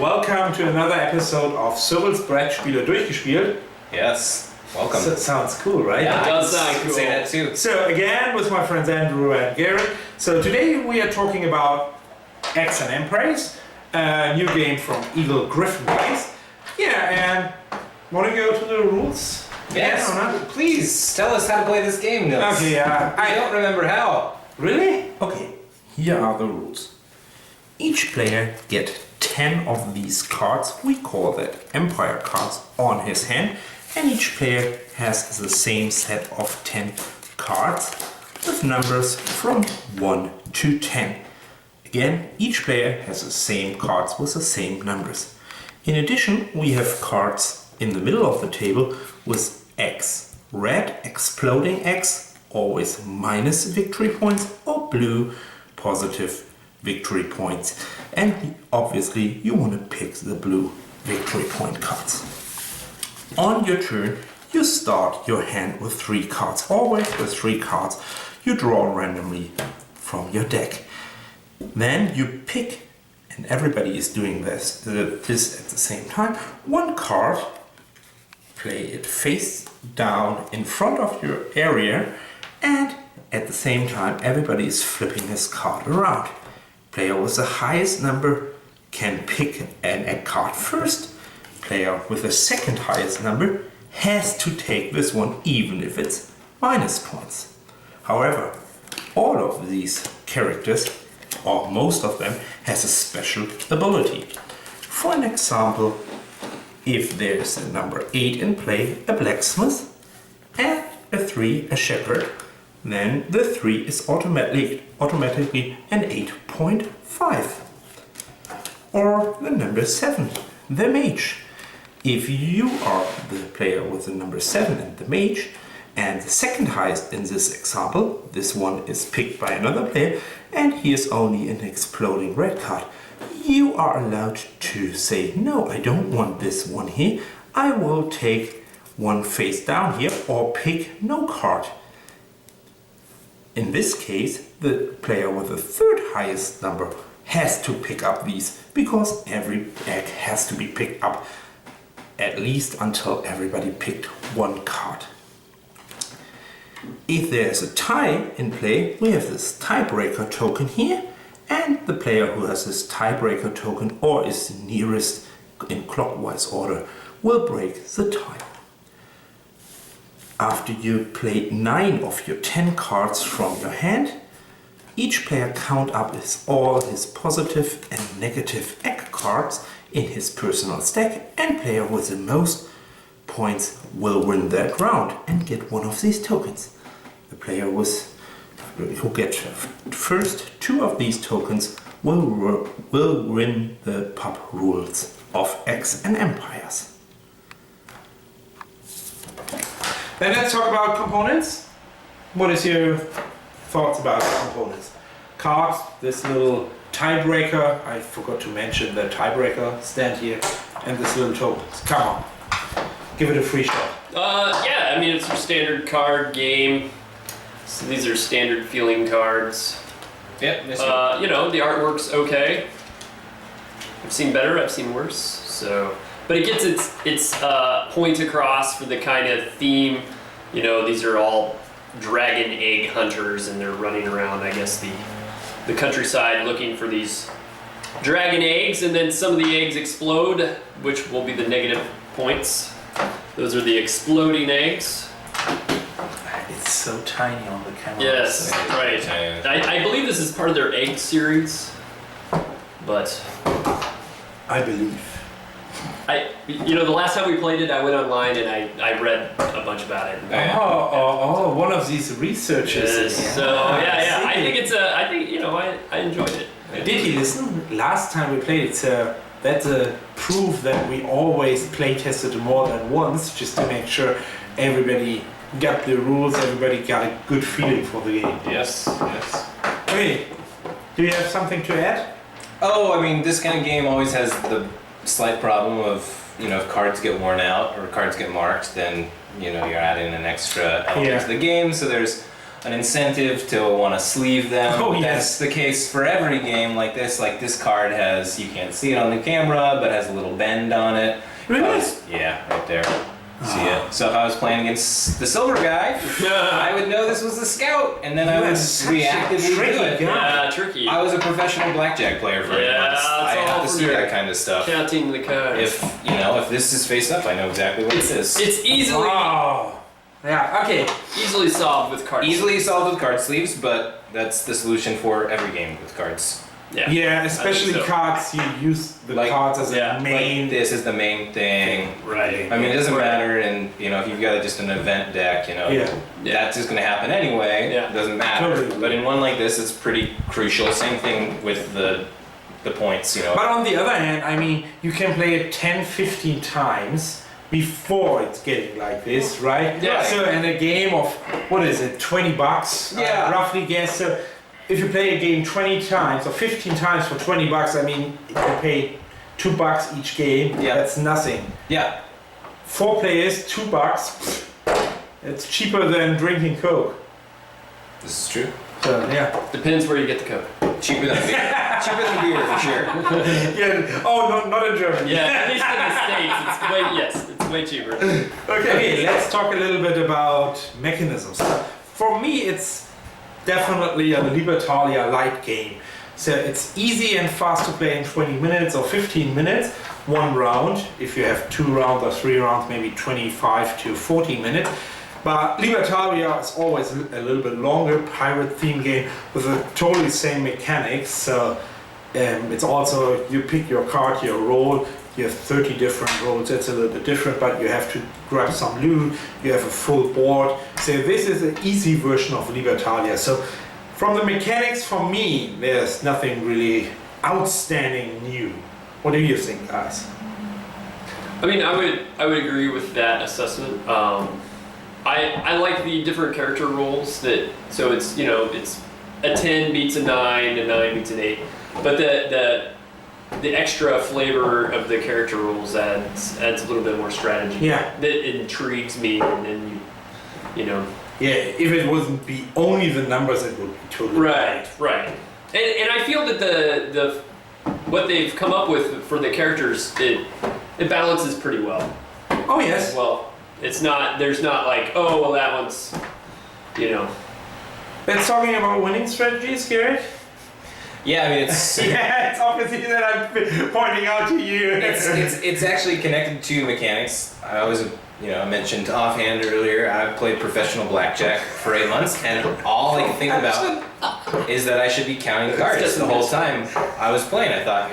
welcome to another episode of Cyrils Brettspiele durchgespielt. Yes, welcome. So, sounds cool, right? Yeah, It does sound I can say that too. So again, with my friends Andrew and Garret. So today we are talking about Eggs and Empires, a new game from Eagle-Gryphon guys. Yeah, and want to go to the rules? Yes. Yeah, or not? Please tell us how to play this game, Nils. Okay, I don't remember how. Really? Okay, here are the rules. Each player get 10 of these cards, we call that Empire cards, on his hand, and each player has the same set of 10 cards with numbers from 1 to 10. Again, each player has the same cards with the same numbers. In addition, we have cards in the middle of the table with X. Red, exploding X, always minus victory points, or blue, positive victory points. And obviously you want to pick the blue victory point cards. On your turn, you start your hand with 3 cards. Always with 3 cards you draw randomly from your deck. Then you pick, and everybody is doing this at the same time, 1 card, play it face down in front of your area, and at the same time everybody is flipping his card around. Player with the highest number can pick an egg card first. Player with the second highest number has to take this one even if it's minus points. However, all of these characters, or most of them, has a special ability. For an example, if there's a number 8 in play, a blacksmith, and a 3, a shepherd, then the 3 is automatically an 8.5. Or the number 7, the mage. If you are the player with the number 7 and the mage, and the second highest in this example, this one is picked by another player, and he is only an exploding red card, you are allowed to say, no, I don't want this one here, I will take one face down here, or pick no card. In this case, the player with the third highest number has to pick up these, because every egg has to be picked up at least until everybody picked 1 card. If there's a tie in play, we have this tiebreaker token here, and the player who has this tiebreaker token or is nearest in clockwise order will break the tie. After you play 9 of your 10 cards from your hand, each player count up all his positive and negative egg cards in his personal stack, and player with the most points will win that round and get one of these tokens. The player who gets first 2 of these tokens will win the pub rules of Eggs and Empires. Then let's talk about components. What is your thoughts about components? Cards, this little tiebreaker, I forgot to mention the tiebreaker stand here, and this little tokens. Come on, give it a free shot. Yeah, I mean, it's your standard card game. So these are standard feeling cards. Yep. You know, the artwork's okay. I've seen better, I've seen worse. So, but it gets its point across for the kind of theme. You know, these are all dragon egg hunters, and they're running around, I guess, the countryside looking for these dragon eggs, and then some of the eggs explode, which will be the negative points. Those are the exploding eggs. It's so tiny on the camera. Yes, right. I believe this is part of their egg series, but I believe. you know, the last time we played it, I went online and I read a bunch about it. Oh, one of these researchers. Yes, so yeah, I think you know, I enjoyed it. Did you listen? Last time we played it, that's a proof that we always play tested more than once, just to make sure everybody got the rules, everybody got a good feeling for the game. Yes. Okay, do you have something to add? Oh, I mean, this kind of game always has the slight problem of, you know, if cards get worn out or cards get marked, then, you know, you're adding an extra element to the game. So there's an incentive to want to sleeve them. Oh, That's the case for every game like this. Like this card has, you can't see it on the camera, but has a little bend on it. Really? Yeah, right there. See it? So if I was playing against the silver guy, I would know this was the scout, and then I would reactively do it. Yeah, tricky. I was a professional blackjack player for 8 months. I have to see that kind of stuff. Counting the cards. If this is face up, I know exactly what it is. It's easily Yeah, okay. easily solved with cards. Easily solved with card sleeves, but that's the solution for every game with cards. Yeah, especially cards, you use the cards as a main... Like this is the main thing. Right. I mean, it doesn't matter, and if you've got just an event deck, that's just going to happen anyway. Yeah. It doesn't matter. Totally. But in one like this, it's pretty crucial. Same thing with the points, But on the other hand, I mean, you can play it 10, 15 times before it's getting like this, right? Yeah. So in a game of, what is it, $20? Yeah. Roughly guess. So if you play a game 20 times or 15 times for $20, I mean, if you pay $2 each game, that's nothing. Yeah. 4 players, $2. It's cheaper than drinking Coke. This is true. So, yeah. Depends where you get the Coke. Cheaper than beer. Cheaper than beer, for sure. Yeah. Oh, no, not in Germany. Yeah, at least in the States, it's way cheaper. Okay, let's talk a little bit about mechanisms. For me, it's definitely a Libertalia light game. So it's easy and fast to play in 20 minutes or 15 minutes, one round. If you have 2 rounds or 3 rounds, maybe 25 to 40 minutes. But Libertalia is always a little bit longer, pirate theme game with a totally same mechanics. So it's also, you pick your card, you roll, you have 30 different rolls. It's a little bit different, but you have to grab some loot, you have a full board. So this is an easy version of Libertalia. So from the mechanics, for me, there's nothing really outstanding new. What do you think, guys? I mean, I would agree with that assessment. I like the different character roles so it's it's a 10 beats a 9, a 9 beats an 8, but the extra flavor of the character roles adds a little bit more strategy. Yeah. That intrigues me, and then Yeah, if it wouldn't be only the numbers, it would be totally right. And I feel that the what they've come up with for the characters, it balances pretty well. Oh yes. Well, there's not like, oh well, that one's Let's talking about winning strategies, Garret. Yeah, I mean it's it's obviously that I'm pointing out to you. it's actually connected to mechanics. I always I mentioned offhand earlier, I've played professional blackjack for 8 months, and all I can think about is that I should be counting cards the whole time I was playing. I thought,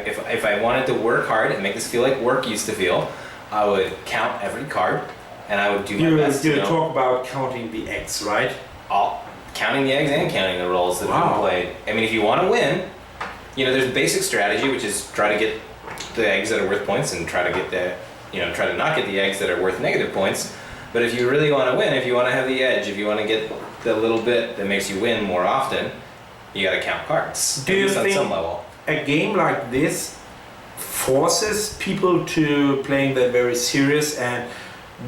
if I wanted to work hard and make this feel like work used to feel, I would count every card, and I would do my best. You talk about counting the eggs, right? Counting the eggs and counting the rolls that have been played. I mean, if you want to win, there's a basic strategy, which is try to get the eggs that are worth points and try to get try to not get the eggs that are worth negative points. But if you really want to win, if you want to have the edge, if you want to get the little bit that makes you win more often, you got to count cards. Do you think on some level a game like this forces people to playing that very serious and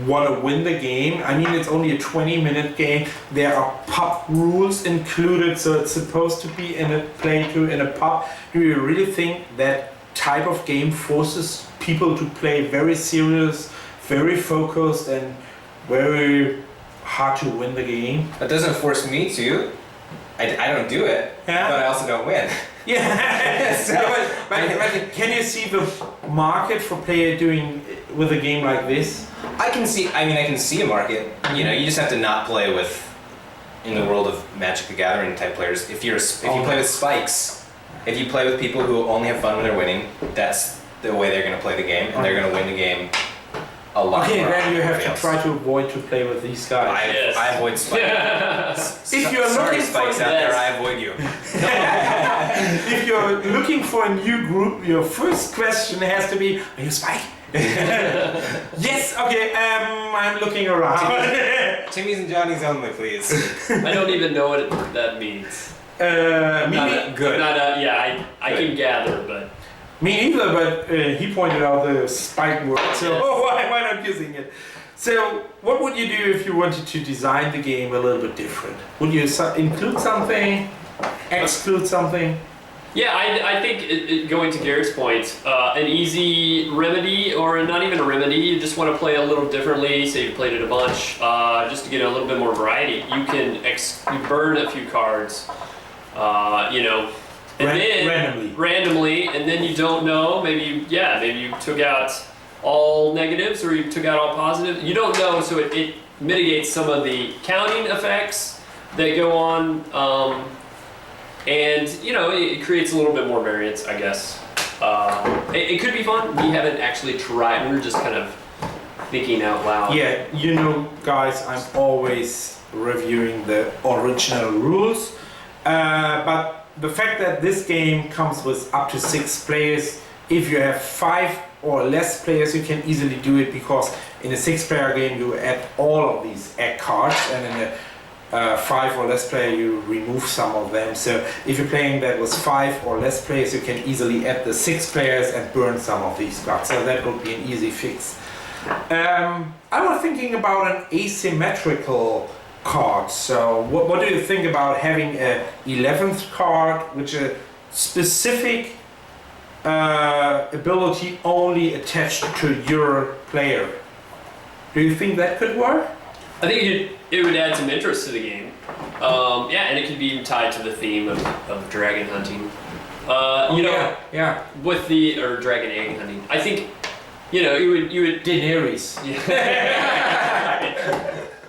want to win the game? I mean, it's only a 20-minute game. There are pub rules included, so it's supposed to be in a pub. Do you really think that type of game forces people to play very serious, very focused, and very hard to win the game? That doesn't force me to. I don't do it, but I also don't win. Yeah, but can you see the market for player doing with a game like this? I can see a market. You just have to not play with, in the world of Magic the Gathering type players. If you play with spikes, if you play with people who only have fun when they're winning, that's the way they're going to play the game, and they're going to win the game a lot. Okay, more then you have to else. try to avoid to play with these guys. I avoid spikes. If you're Sorry, looking spikes for out there, I avoid you. If you're looking for a new group, your first question has to be, are you Spike? Yes, okay, I'm looking around. Timmy's and Johnny's only, please. I don't even know what that means. Good. I can gather, but Me either, but he pointed out the Spike word, so why not using it? So, what would you do if you wanted to design the game a little bit different? Would you include something, exclude something? Yeah, I think going to Garrett's point, an easy remedy, or not even a remedy, you just want to play a little differently, say you played it a bunch, just to get a little bit more variety. You can you burn a few cards, you know, and then randomly, and then you don't know, maybe you took out all negatives or you took out all positives. You don't know, so it mitigates some of the counting effects that go on. And you know, it creates a little bit more variance, I guess. It could be fun. We haven't actually tried. We were just kind of thinking out loud. Yeah, you know, guys, I'm always reviewing the original rules. But the fact that this game comes with up to 6 players, if you have 5 or less players, you can easily do it, because in a 6-player game you add all of these egg cards, and in a 5 or less player you remove some of them. So if you're playing that with 5 or less players, you can easily add the 6 players and burn some of these cards. So that would be an easy fix. I was thinking about an asymmetrical card. So what do you think about having a 11th card which a specific ability only attached to your player? Do you think that could work? I think it would add some interest to the game. Yeah, and it could be tied to the theme of dragon hunting. You know, yeah. With or dragon egg hunting. I think, you know, you would Daenerys. Yeah.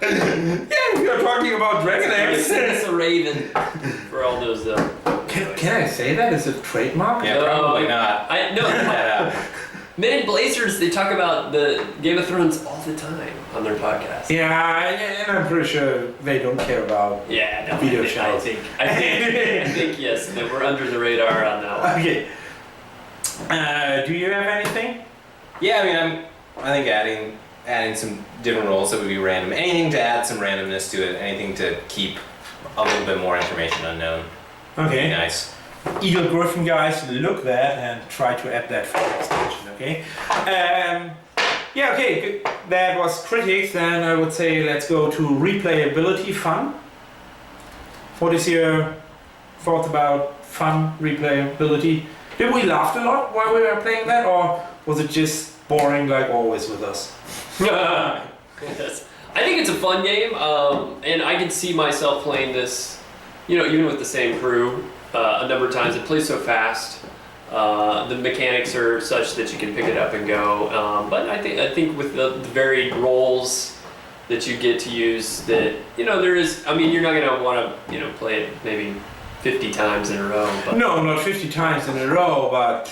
Yeah, we are talking about dragon eggs. It's a raven for all those. Can I say that as a trademark? Yeah, probably not. No. Men in Blazers, they talk about the Game of Thrones all the time on their podcast. Yeah, and I'm pretty sure they don't care about video shows. I think yes, that we're under the radar on that one. Okay. Do you have anything? Yeah, I mean, I think adding some different roles that would be random. Anything to add some randomness to it. Anything to keep a little bit more information unknown. Okay. Nice. Eagle-Gryphon guys, look that and try to add that for the extension, okay? Yeah, okay, good. That was critics, then I would say let's go to replayability, fun. What is your thoughts about fun, replayability? Did we laugh a lot while we were playing that, or was it just boring like always with us? Yes. I think it's a fun game, and I can see myself playing this, you know, even with the same crew. A number of times. It plays so fast. The mechanics are such that you can pick it up and go. But I think with the varied roles that you get to use, that, you know, there is. I mean, you're not gonna want to, you know, play it maybe 50 times in a row. But. No, not 50 times in a row. But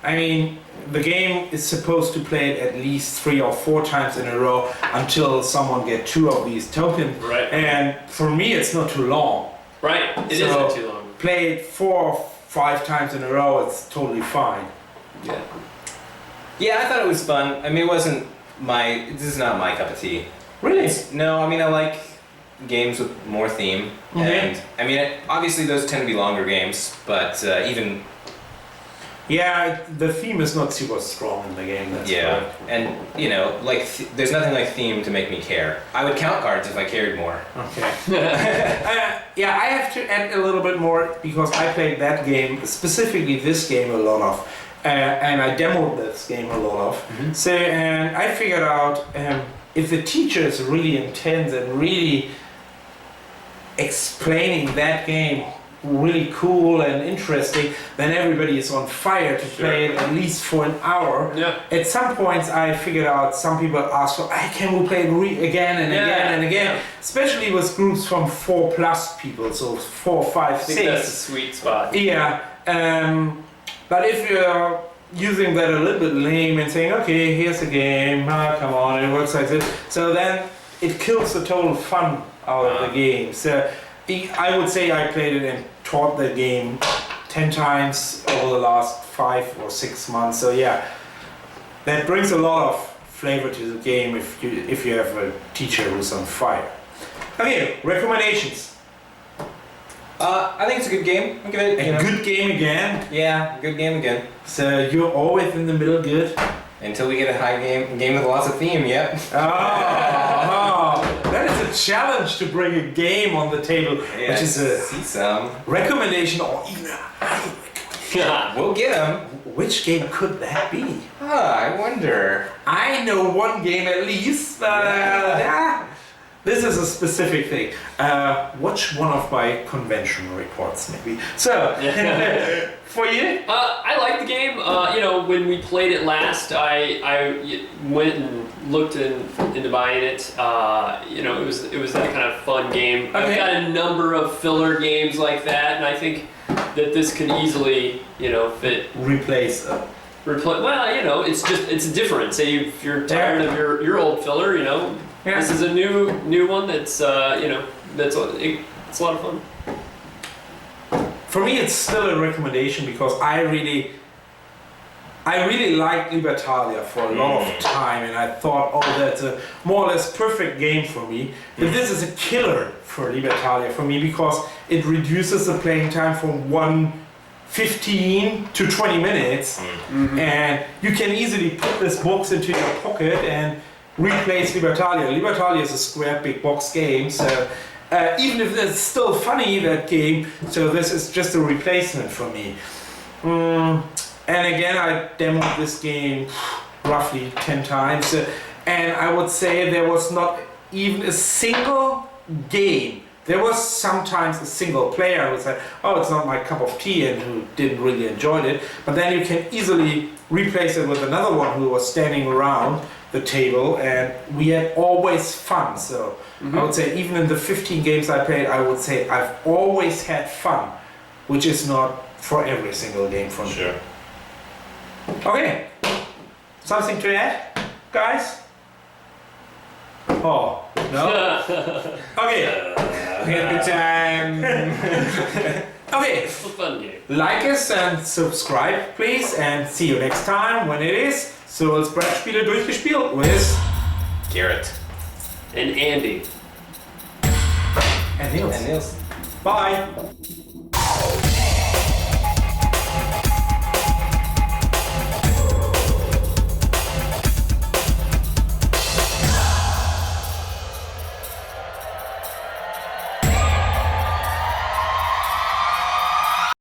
I mean, the game is supposed to play it at least 3 or 4 times in a row until someone gets 2 of these tokens. Right. And for me, it's not too long. Right. It isn't too long. Play it 4 or 5 times in a row, it's totally fine. Yeah. Yeah, I thought it was fun. I mean, this is not my cup of tea. Really? No, I mean, I like games with more theme. Okay. And, I mean, obviously those tend to be longer games, but even... Yeah, the theme is not super strong in the game, that's correct. And, you know, like, there's nothing like theme to make me care. I would count cards if I cared more. Okay. Yeah, I have to add a little bit more, because I played that game, specifically this game, a lot of. And I demoed this game a lot of. Mm-hmm. So, and I figured out if the teacher is really intense and really explaining that game really cool and interesting, then everybody is on fire to play it at least for an hour. Yeah. At some points I figured out some people ask for, can we play it again and again and again, especially with groups from 4+ people, so 4, 5, 6. I think that's a sweet spot. Yeah, but if you're using that a little bit lame and saying, okay, here's a game, come on, it works like this, so then it kills the total fun out of the game. So I would say I played it and taught the game 10 times over the last 5 or 6 months. So yeah, that brings a lot of flavor to the game if you have a teacher who's on fire. Okay, recommendations. I think it's a good game. A good game again. Yeah, good game again. So you're always in the middle good. Until we get a high game with lots of theme, yep. Oh, that is a challenge to bring a game on the table, Yeah, which is a see some. recommendation or even a high recommendation. We'll get them. Which game could that be? I wonder. I know one game at least, but this is a specific thing. Watch one of my convention reports, maybe. So, for you? I like the game. When we played it last, I went and looked into buying it. It was that kind of fun game. Okay. I've got a number of filler games like that, and I think that this could easily, fit. Replace. It's different. Say if you're tired of your old filler, this is a new one that's it's a lot of fun. For me, it's still a recommendation because I really liked Libertalia for a lot of time, and I thought, that's a more or less perfect game for me. But this is a killer for Libertalia for me because it reduces the playing time from 15 to 20 minutes, and you can easily put this box into your pocket and replace Libertalia. Libertalia is a square big box game, so even if it's still funny, that game, so this is just a replacement for me. And again, I demoed this game roughly 10 times, and I would say there was not even a single game. There was sometimes a single player who said, it's not my cup of tea, and who didn't really enjoy it, but then you can easily replace it with another one who was standing around the table, and we had always fun. So I would say even in the 15 games I played, I would say I've always had fun, which is not for every single game for me. Sure. Okay, something to add, guys? Oh, no? Okay. We had a good time. Okay, It's a fun game. like us and subscribe, please, and see you next time when it is Cyrils Brettspiele durchgespielt with Garret. And Andy. and Nils. And Nils. Bye.